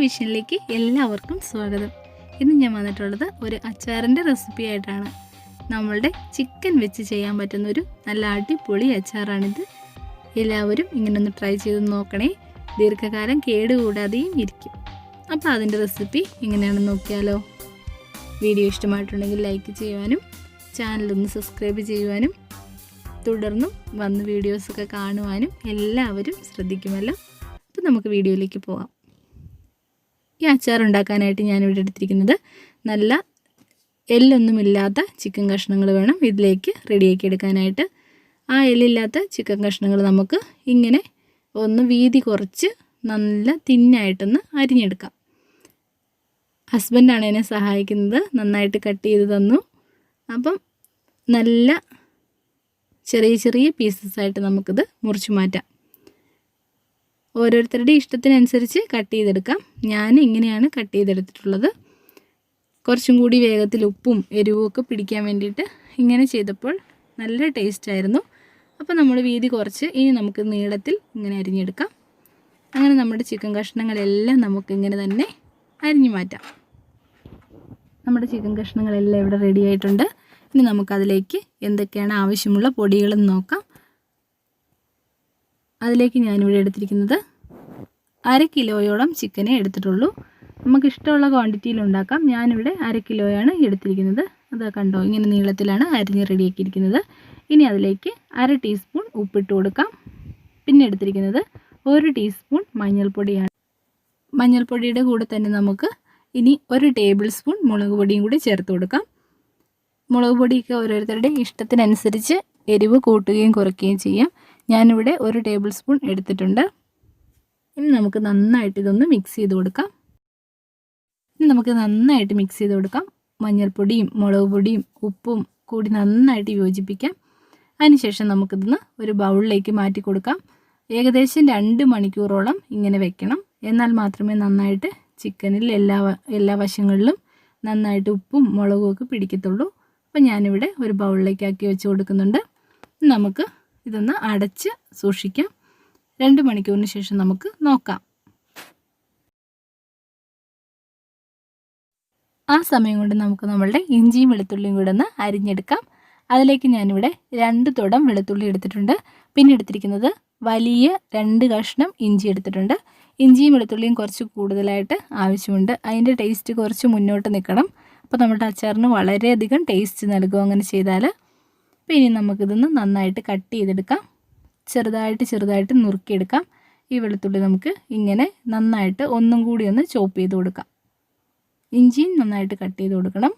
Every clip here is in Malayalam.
വിഷനിലേക്ക് എല്ലാവർക്കും സ്വാഗതം. ഇന്ന് ഞാൻ വന്നിട്ടുള്ളത് ഒരു അച്ചാറിൻ്റെ റെസിപ്പി ആയിട്ടാണ്. നമ്മളുടെ ചിക്കൻ വെച്ച് ചെയ്യാൻ പറ്റുന്ന ഒരു നല്ല അടിപൊളി അച്ചാറാണിത്. എല്ലാവരും ഇങ്ങനെ ഒന്ന് ട്രൈ ചെയ്ത് നോക്കണേ. ദീർഘകാലം കേടുകൂടാതെയും ഇരിക്കും. അപ്പോൾ അതിൻ്റെ റെസിപ്പി എങ്ങനെയാണെന്ന് നോക്കിയാലോ. വീഡിയോ ഇഷ്ടമായിട്ടുണ്ടെങ്കിൽ ലൈക്ക് ചെയ്യുവാനും ചാനലൊന്ന് സബ്സ്ക്രൈബ് ചെയ്യുവാനും തുടർന്നും വന്ന് വീഡിയോസൊക്കെ കാണുവാനും എല്ലാവരും ശ്രദ്ധിക്കുമല്ലോ. അപ്പോൾ നമുക്ക് വീഡിയോയിലേക്ക് പോകാം. ഈ അച്ചാർ ഉണ്ടാക്കാനായിട്ട് ഞാനിവിടെ എടുത്തിരിക്കുന്നത് നല്ല എല്ലൊന്നുമില്ലാത്ത ചിക്കൻ കഷ്ണങ്ങൾ വേണം ഇതിലേക്ക് റെഡിയാക്കി എടുക്കാനായിട്ട്. ആ എല്ലില്ലാത്ത ചിക്കൻ കഷ്ണങ്ങൾ നമുക്ക് ഇങ്ങനെ ഒന്ന് വീതി കുറച്ച് നല്ല തിന്നായിട്ടൊന്ന് അരിഞ്ഞെടുക്കാം. ഹസ്ബൻഡാണ് എന്നെ സഹായിക്കുന്നത്, നന്നായിട്ട് കട്ട് ചെയ്ത് തന്നു. അപ്പം നല്ല ചെറിയ ചെറിയ പീസസായിട്ട് നമുക്കിത് മുറിച്ച് മാറ്റാം. ഓരോരുത്തരുടെ ഇഷ്ടത്തിനനുസരിച്ച് കട്ട് ചെയ്തെടുക്കാം. ഞാൻ ഇങ്ങനെയാണ് കട്ട് ചെയ്തെടുത്തിട്ടുള്ളത്. കുറച്ചും കൂടി വേഗത്തിൽ ഉപ്പും എരിവും ഒക്കെ പിടിക്കാൻ വേണ്ടിയിട്ട് ഇങ്ങനെ ചെയ്തപ്പോൾ നല്ല ടേസ്റ്റായിരുന്നു. അപ്പോൾ നമ്മൾ വീതി കുറച്ച് ഇനി നമുക്ക് നീളത്തിൽ ഇങ്ങനെ അരിഞ്ഞെടുക്കാം. അങ്ങനെ നമ്മുടെ ചിക്കൻ കഷ്ണങ്ങളെല്ലാം നമുക്കിങ്ങനെ തന്നെ അരിഞ്ഞു മാറ്റാം. നമ്മുടെ ചിക്കൻ കഷ്ണങ്ങളെല്ലാം ഇവിടെ റെഡി ആയിട്ടുണ്ട്. ഇനി നമുക്കതിലേക്ക് എന്തൊക്കെയാണ് ആവശ്യമുള്ള പൊടികളെന്ന് നോക്കാം. അതിലേക്ക് ഞാനിവിടെ എടുത്തിരിക്കുന്നത് 1/2 കിലോയോളം ചിക്കനെ എടുത്തിട്ടുള്ളൂ. നമുക്കിഷ്ടമുള്ള ക്വാണ്ടിറ്റിയിൽ ഉണ്ടാക്കാം. ഞാനിവിടെ 1/2 കിലോയാണ് എടുത്തിരിക്കുന്നത്. അത് കണ്ടോ, ഇങ്ങനെ നീളത്തിലാണ് അരിഞ്ഞ് റെഡിയാക്കിയിരിക്കുന്നത്. ഇനി അതിലേക്ക് 1/2 ടീസ്പൂൺ ഉപ്പിട്ട് കൊടുക്കാം. പിന്നെ എടുത്തിരിക്കുന്നത് 1 ടീസ്പൂൺ മഞ്ഞൾപ്പൊടിയാണ്. മഞ്ഞൾപ്പൊടിയുടെ കൂടെ തന്നെ നമുക്ക് ഇനി 1 ടേബിൾ സ്പൂൺ മുളക് പൊടിയും കൂടി ചേർത്ത് കൊടുക്കാം. മുളക് പൊടിയൊക്കെ ഓരോരുത്തരുടെ ഇഷ്ടത്തിനനുസരിച്ച് എരിവ് കൂട്ടുകയും കുറയ്ക്കുകയും ചെയ്യാം. ഞാനിവിടെ 1 ടേബിൾ സ്പൂൺ എടുത്തിട്ടുണ്ട്. ഇനി നമുക്ക് നന്നായിട്ട് ഇതൊന്ന് മിക്സ് ചെയ്ത് കൊടുക്കാം. മഞ്ഞൾപ്പൊടിയും മുളക് പൊടിയും ഉപ്പും കൂടി നന്നായിട്ട് യോജിപ്പിക്കാം. അതിനുശേഷം നമുക്കിതൊന്ന് ഒരു ബൗളിലേക്ക് മാറ്റി കൊടുക്കാം. ഏകദേശം 2 മണിക്കൂറോളം ഇങ്ങനെ വെക്കണം. എന്നാൽ മാത്രമേ നന്നായിട്ട് ചിക്കനിൽ എല്ലാ വശങ്ങളിലും നന്നായിട്ട് ഉപ്പും മുളകും ഒക്കെ പിടിക്കത്തുള്ളൂ. അപ്പോൾ ഞാനിവിടെ ഒരു ബൗളിലേക്ക് ആക്കി വെച്ച് കൊടുക്കുന്നുണ്ട്. നമുക്ക് ഇതൊന്ന് അടച്ച് സൂക്ഷിക്കാം. 2 മണിക്കൂറിന് ശേഷം നമുക്ക് നോക്കാം. ആ സമയം കൊണ്ട് നമുക്ക് നമ്മളുടെ ഇഞ്ചിയും വെളുത്തുള്ളിയും കൂടെ ഒന്ന് അരിഞ്ഞെടുക്കാം. അതിലേക്ക് ഞാനിവിടെ 2 തുടം വെളുത്തുള്ളി എടുത്തിട്ടുണ്ട്. പിന്നെ എടുത്തിരിക്കുന്നത് വലിയ 2 കഷ്ണം ഇഞ്ചി എടുത്തിട്ടുണ്ട്. ഇഞ്ചിയും വെളുത്തുള്ളിയും കുറച്ച് കൂടുതലായിട്ട് ആവശ്യമുണ്ട്. അതിൻ്റെ ടേസ്റ്റ് കുറച്ച് മുന്നോട്ട് നിൽക്കണം. അപ്പോൾ നമ്മുടെ അച്ചാറിന് വളരെയധികം ടേസ്റ്റ് നൽകും അങ്ങനെ ചെയ്താൽ. അപ്പോൾ ഇനി നമുക്കിതൊന്ന് നന്നായിട്ട് കട്ട് ചെയ്തെടുക്കാം. ചെറുതായിട്ട് നുറുക്കിയെടുക്കാം. ഈ വെളുത്തുള്ളി നമുക്ക് ഇങ്ങനെ നന്നായിട്ട് ഒന്നും കൂടി ഒന്ന് ചോപ്പ് ചെയ്ത് കൊടുക്കാം. ഇഞ്ചിയും നന്നായിട്ട് കട്ട് ചെയ്ത് കൊടുക്കണം.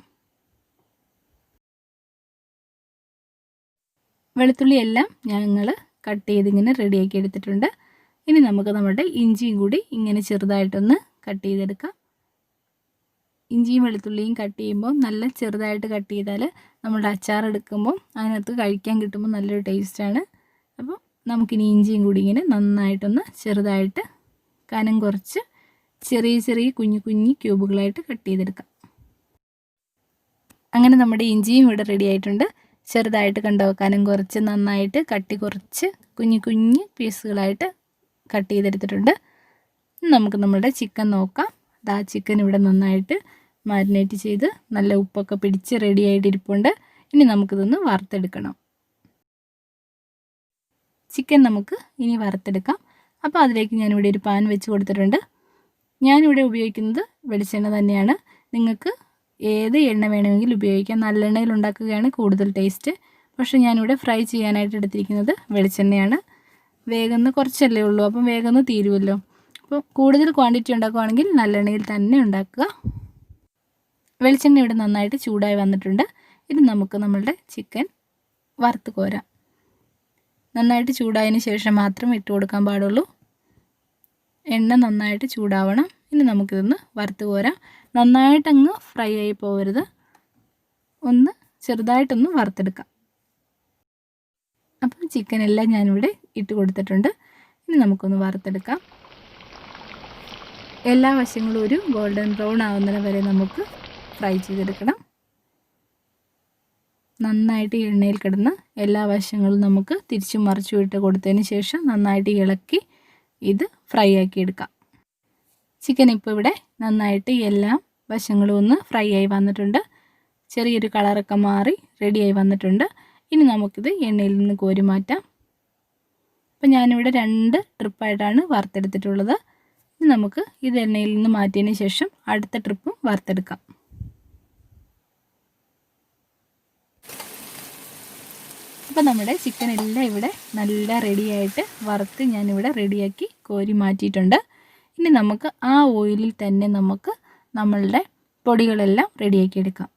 വെളുത്തുള്ളി എല്ലാം ഞങ്ങൾ കട്ട് ചെയ്ത് ഇങ്ങനെ റെഡിയാക്കി എടുത്തിട്ടുണ്ട്. ഇനി നമുക്ക് നമ്മുടെ ഇഞ്ചിയും കൂടി ഇങ്ങനെ ചെറുതായിട്ടൊന്ന് കട്ട് ചെയ്തെടുക്കാം. ഇഞ്ചിയും വെളുത്തുള്ളിയും കട്ട് ചെയ്യുമ്പോൾ നല്ല ചെറുതായിട്ട് കട്ട് ചെയ്താൽ നമ്മുടെ അച്ചാർ എടുക്കുമ്പോൾ അതിനകത്ത് കഴിക്കാൻ കിട്ടുമ്പോൾ നല്ലൊരു ടേസ്റ്റാണ്. അപ്പോൾ നമുക്കിനി ഇഞ്ചിയും കൂടി ഇങ്ങനെ നന്നായിട്ടൊന്ന് ചെറുതായിട്ട് കനം കുറച്ച് ചെറിയ കുഞ്ഞു ക്യൂബുകളായിട്ട് കട്ട് ചെയ്തെടുക്കാം. അങ്ങനെ നമ്മുടെ ഇഞ്ചിയും ഇവിടെ റെഡി ആയിട്ടുണ്ട്. ചെറുതായിട്ട് കണ്ടോ, കനം കുറച്ച് നന്നായിട്ട് കട്ടി കുറച്ച് കുഞ്ഞു പീസുകളായിട്ട് കട്ട് ചെയ്തെടുത്തിട്ടുണ്ട്. നമുക്ക് നമ്മുടെ ചിക്കൻ നോക്കാം. ആ ചിക്കൻ ഇവിടെ നന്നായിട്ട് മാരിനേറ്റ് ചെയ്ത് നല്ല ഉപ്പൊക്കെ പിടിച്ച് റെഡി ആയിട്ടിരിപ്പുണ്ട്. ഇനി നമുക്കിതൊന്ന് വറുത്തെടുക്കണം. ചിക്കൻ നമുക്ക് ഇനി വറുത്തെടുക്കാം. അപ്പോൾ അതിലേക്ക് ഞാനിവിടെ ഒരു പാൻ വെച്ച് കൊടുത്തിട്ടുണ്ട്. ഞാനിവിടെ ഉപയോഗിക്കുന്നത് വെളിച്ചെണ്ണ തന്നെയാണ്. നിങ്ങൾക്ക് ഏത് എണ്ണ വേണമെങ്കിലും ഉപയോഗിക്കാം. നല്ലെണ്ണയിൽ ഉണ്ടാക്കുകയാണ് കൂടുതൽ ടേസ്റ്റ്. പക്ഷേ ഞാനിവിടെ ഫ്രൈ ചെയ്യാനായിട്ട് എടുത്തിരിക്കുന്നത് വെളിച്ചെണ്ണയാണ്. വേഗം കുറച്ചല്ലേ ഉള്ളൂ, അപ്പം വേഗം തീരുമല്ലോ. അപ്പോൾ കൂടുതൽ ക്വാണ്ടിറ്റി ഉണ്ടാക്കുകയാണെങ്കിൽ നല്ലെണ്ണയിൽ തന്നെ ഉണ്ടാക്കുക. വെളിച്ചെണ്ണ ഇവിടെ നന്നായിട്ട് ചൂടായി വന്നിട്ടുണ്ട്. ഇനി നമുക്ക് നമ്മളുടെ ചിക്കൻ വറുത്ത് കോരാം. നന്നായിട്ട് ചൂടായതിന് ശേഷം മാത്രം ഇട്ട് കൊടുക്കാൻ പാടുള്ളൂ. എണ്ണ നന്നായിട്ട് ചൂടാവണം. ഇനി നമുക്കിതൊന്ന് വറുത്ത് കോരാം. നന്നായിട്ടങ്ങ് ഫ്രൈ ആയി പോകരുത്, ഒന്ന് ചെറുതായിട്ടൊന്ന് വറുത്തെടുക്കാം. അപ്പം ചിക്കനെല്ലാം ഞാനിവിടെ ഇട്ട് കൊടുത്തിട്ടുണ്ട്. ഇനി നമുക്കൊന്ന് വറുത്തെടുക്കാം. എല്ലാ വശങ്ങളും ഒരു ഗോൾഡൻ ബ്രൗൺ ആവുന്നത് വരെ നമുക്ക് ഫ്രൈ ചെയ്തെടുക്കണം. നന്നായിട്ട് എണ്ണയിൽ കിടന്ന് എല്ലാ വശങ്ങളും നമുക്ക് തിരിച്ചും മറിച്ചും ഇട്ട് കൊടുത്തതിന് ശേഷം നന്നായിട്ട് ഇളക്കി ഇത് ഫ്രൈ ആക്കി എടുക്കാം. ചിക്കൻ ഇപ്പോൾ ഇവിടെ നന്നായിട്ട് എല്ലാ വശങ്ങളും ഒന്ന് ഫ്രൈ ആയി വന്നിട്ടുണ്ട്. ചെറിയൊരു കളറൊക്കെ മാറി റെഡിയായി വന്നിട്ടുണ്ട്. ഇനി നമുക്കിത് എണ്ണയിൽ നിന്ന് കോരി മാറ്റാം. അപ്പോൾ ഞാനിവിടെ 2 ട്രിപ്പായിട്ടാണ് വറുത്തെടുത്തിട്ടുള്ളത്. ഇനി നമുക്ക് ഇത് എണ്ണയിൽ നിന്ന് മാറ്റിയതിന് ശേഷം അടുത്ത ട്രിപ്പും വറുത്തെടുക്കാം. അപ്പോൾ നമ്മുടെ ചിക്കൻ എല്ലാം ഇവിടെ നല്ല റെഡിയായിട്ട് വറുത്ത് ഞാനിവിടെ റെഡിയാക്കി കോരി മാറ്റിയിട്ടുണ്ട്. ഇനി നമുക്ക് ആ ഓയിലിൽ തന്നെ നമുക്ക് നമ്മളുടെ പൊടികളെല്ലാം റെഡിയാക്കി എടുക്കാം.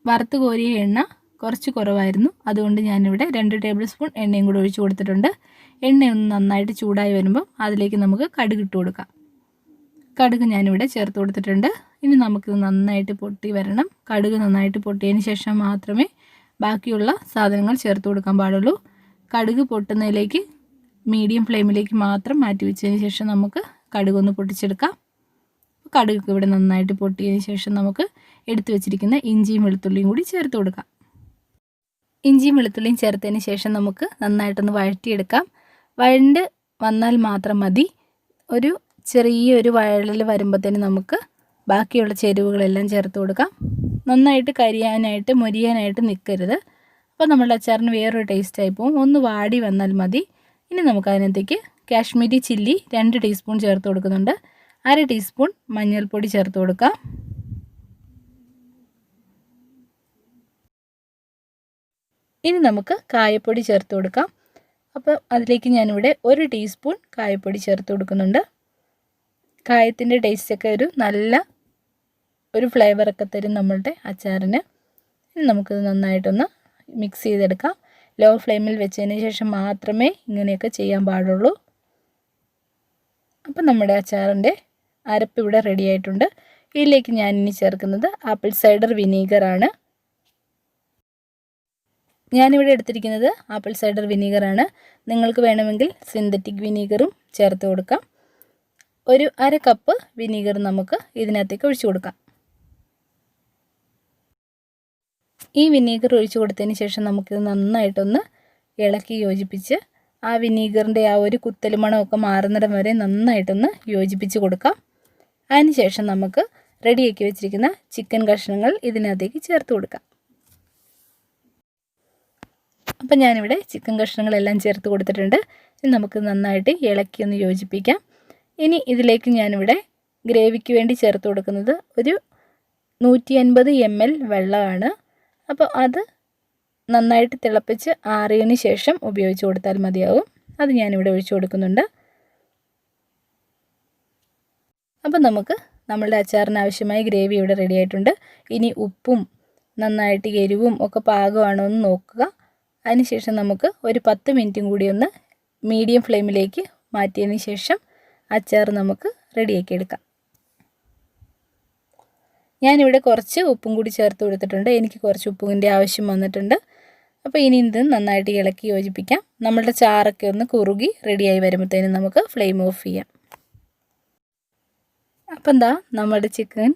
വറുത്ത് കോരിയ എണ്ണ കുറച്ച് കുറവായിരുന്നു, അതുകൊണ്ട് ഞാനിവിടെ 2 ടേബിൾ സ്പൂൺ എണ്ണയും കൂടി ഒഴിച്ച് കൊടുത്തിട്ടുണ്ട്. എണ്ണയൊന്ന് നന്നായിട്ട് ചൂടായി വരുമ്പോൾ അതിലേക്ക് നമുക്ക് കടുക് ഇട്ട് കൊടുക്കാം. കടുക് ഞാനിവിടെ ചേർത്ത് കൊടുത്തിട്ടുണ്ട്. ഇനി നമുക്കിത് നന്നായിട്ട് പൊട്ടി വരണം. കടുക് നന്നായിട്ട് പൊട്ടിയതിന് ശേഷം മാത്രമേ ബാക്കിയുള്ള സാധനങ്ങൾ ചേർത്ത് കൊടുക്കാൻ പാടുള്ളൂ. കടുക് പൊട്ടുന്നതിലേക്ക് മീഡിയം ഫ്ലെയിമിലേക്ക് മാത്രം മാറ്റി വെച്ചതിന് ശേഷം നമുക്ക് കടുകൊന്ന് പൊട്ടിച്ചെടുക്കാം. കടുക് ഇവിടെ നന്നായിട്ട് പൊട്ടിയതിന് ശേഷം നമുക്ക് എടുത്തു വെച്ചിരിക്കുന്ന ഇഞ്ചിയും വെളുത്തുള്ളിയും കൂടി ചേർത്ത് കൊടുക്കാം. ഇഞ്ചിയും വെളുത്തുള്ളിയും ചേർത്തതിന് ശേഷം നമുക്ക് നന്നായിട്ടൊന്ന് വഴറ്റിയെടുക്കാം. വഴണ്ട് വന്നാൽ മാത്രം മതി. ഒരു ചെറിയൊരു വഴലിൽ വരുമ്പോഴത്തേന് നമുക്ക് ബാക്കിയുള്ള ചേരുവകളെല്ലാം ചേർത്ത് കൊടുക്കാം. നന്നായിട്ട് കരിയാനായിട്ട് മൊരിയാനായിട്ട് നിൽക്കരുത്. അപ്പോൾ നമ്മുടെ അച്ചാറിന് വേറൊരു ടേസ്റ്റായി പോകും. ഒന്ന് വാടി വന്നാൽ മതി. ഇനി നമുക്ക് അതിനകത്തേക്ക് കാശ്മീരി ചില്ലി 2 ടീസ്പൂൺ ചേർത്ത് കൊടുക്കുന്നുണ്ട്. 1/2 ടീസ്പൂൺ മഞ്ഞൾപ്പൊടി ചേർത്ത് കൊടുക്കാം. ഇനി നമുക്ക് കായപ്പൊടി ചേർത്ത് കൊടുക്കാം. അപ്പോൾ അതിലേക്ക് ഞാനിവിടെ 1 ടീസ്പൂൺ കായപ്പൊടി ചേർത്ത് കൊടുക്കുന്നുണ്ട്. കായത്തിൻ്റെ ടേസ്റ്റൊക്കെ നല്ല ഒരു ഫ്ലേവറൊക്കെ തരും നമ്മളുടെ അച്ചാറിന്. ഇനി നമുക്കിത് നന്നായിട്ടൊന്ന് മിക്സ് ചെയ്തെടുക്കാം. ലോ ഫ്ലെയിമിൽ വെച്ചതിന് ശേഷം മാത്രമേ ഇങ്ങനെയൊക്കെ ചെയ്യാൻ പാടുള്ളൂ. അപ്പം നമ്മുടെ അച്ചാറിൻ്റെ അരപ്പ് ഇവിടെ റെഡി ആയിട്ടുണ്ട്. ഇതിലേക്ക് ഞാനിനി ചേർക്കുന്നത് ആപ്പിൾ സൈഡർ വിനീഗറാണ്. ഞാനിവിടെ എടുത്തിരിക്കുന്നത് ആപ്പിൾ സൈഡർ വിനീഗറാണ്. നിങ്ങൾക്ക് വേണമെങ്കിൽ സിന്തറ്റിക് വിനീഗറും ചേർത്ത് കൊടുക്കാം. ഒരു 1/2 കപ്പ് വിനീഗർ നമുക്ക് ഇതിനകത്തേക്ക് ഒഴിച്ചു കൊടുക്കാം. ഈ വിനീഗർ ഒഴിച്ചു കൊടുത്തതിന് ശേഷം നമുക്കിത് നന്നായിട്ടൊന്ന് ഇളക്കി യോജിപ്പിച്ച് ആ വിനീഗറിൻ്റെ ആ ഒരു കുത്തൽ മണമൊക്കെ മാറുന്നിടം വരെ നന്നായിട്ടൊന്ന് യോജിപ്പിച്ച് കൊടുക്കാം. അതിന് ശേഷം നമുക്ക് റെഡിയാക്കി വെച്ചിരിക്കുന്ന ചിക്കൻ കഷ്ണങ്ങൾ ഇതിനകത്തേക്ക് ചേർത്ത് കൊടുക്കാം. അപ്പം ഞാനിവിടെ ചിക്കൻ കഷ്ണങ്ങളെല്ലാം ചേർത്ത് കൊടുത്തിട്ടുണ്ട്. ഇനി നമുക്ക് നന്നായിട്ട് ഇളക്കി ഒന്ന് യോജിപ്പിക്കാം. ഇനി ഇതിലേക്ക് ഞാനിവിടെ ഗ്രേവിക്ക് വേണ്ടി ചേർത്ത് കൊടുക്കുന്നത് ഒരു 150 ml വെള്ളമാണ്. അപ്പോൾ അത് നന്നായിട്ട് തിളപ്പിച്ച് ആറിയതിന് ശേഷം ഉപയോഗിച്ച് കൊടുത്താൽ മതിയാവും. അത് ഞാനിവിടെ ഒഴിച്ചു കൊടുക്കുന്നുണ്ട്. അപ്പോൾ നമുക്ക് നമ്മളുടെ അച്ചാറിന് ആവശ്യമായ ഗ്രേവി ഇവിടെ റെഡി ആയിട്ടുണ്ട്. ഇനി ഉപ്പും നന്നായിട്ട് എരിവും ഒക്കെ പാകമാണോ എന്ന് നോക്കുക. അതിനുശേഷം നമുക്ക് ഒരു 10 മിനിറ്റും കൂടി ഒന്ന് മീഡിയം ഫ്ലെയിമിലേക്ക് മാറ്റിയതിന് ശേഷം അച്ചാർ നമുക്ക് റെഡിയാക്കി എടുക്കാം. ഞാനിവിടെ കുറച്ച് ഉപ്പും കൂടി ചേർത്ത് കൊടുത്തിട്ടുണ്ട്. എനിക്ക് കുറച്ച് ഉപ്പിൻ്റെ ആവശ്യം വന്നിട്ടുണ്ട്. അപ്പോൾ ഇനി ഇത് നന്നായിട്ട് ഇളക്കി യോജിപ്പിക്കാം. നമ്മളുടെ ചാറൊക്കെ ഒന്ന് കുറുകി റെഡിയായി വരുമ്പോഴത്തേനും നമുക്ക് ഫ്ലെയിം ഓഫ് ചെയ്യാം. അപ്പം എന്താ നമ്മുടെ ചിക്കൻ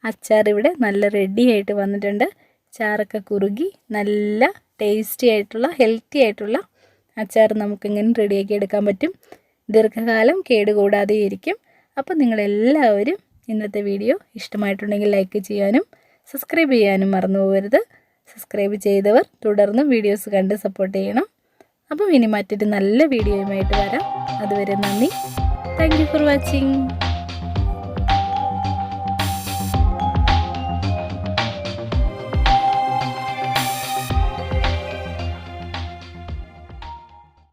അച്ചാർ ഇവിടെ നല്ല റെഡി ആയിട്ട് വന്നിട്ടുണ്ട്. ചാറൊക്കെ കുറുകി നല്ല ടേസ്റ്റി ആയിട്ടുള്ള ഹെൽത്തി ആയിട്ടുള്ള അച്ചാർ നമുക്കിങ്ങനെ റെഡിയാക്കി എടുക്കാൻ പറ്റും. ദീർഘകാലം കേടുകൂടാതെ ഇരിക്കും. അപ്പോൾ നിങ്ങളെല്ലാവരും ഇന്നത്തെ വീഡിയോ ഇഷ്ടമായിട്ടുണ്ടെങ്കിൽ ലൈക്ക് ചെയ്യാനും സബ്സ്ക്രൈബ് ചെയ്യാനും മറന്നു പോകരുത്. സബ്സ്ക്രൈബ് ചെയ്തവർ തുടർന്നും വീഡിയോസ് കണ്ട് സപ്പോർട്ട് ചെയ്യണം. അപ്പം ഇനി മറ്റൊരു നല്ല വീഡിയോയുമായിട്ട് വരാം. അതുവരെ നന്ദി. Thank you for watching.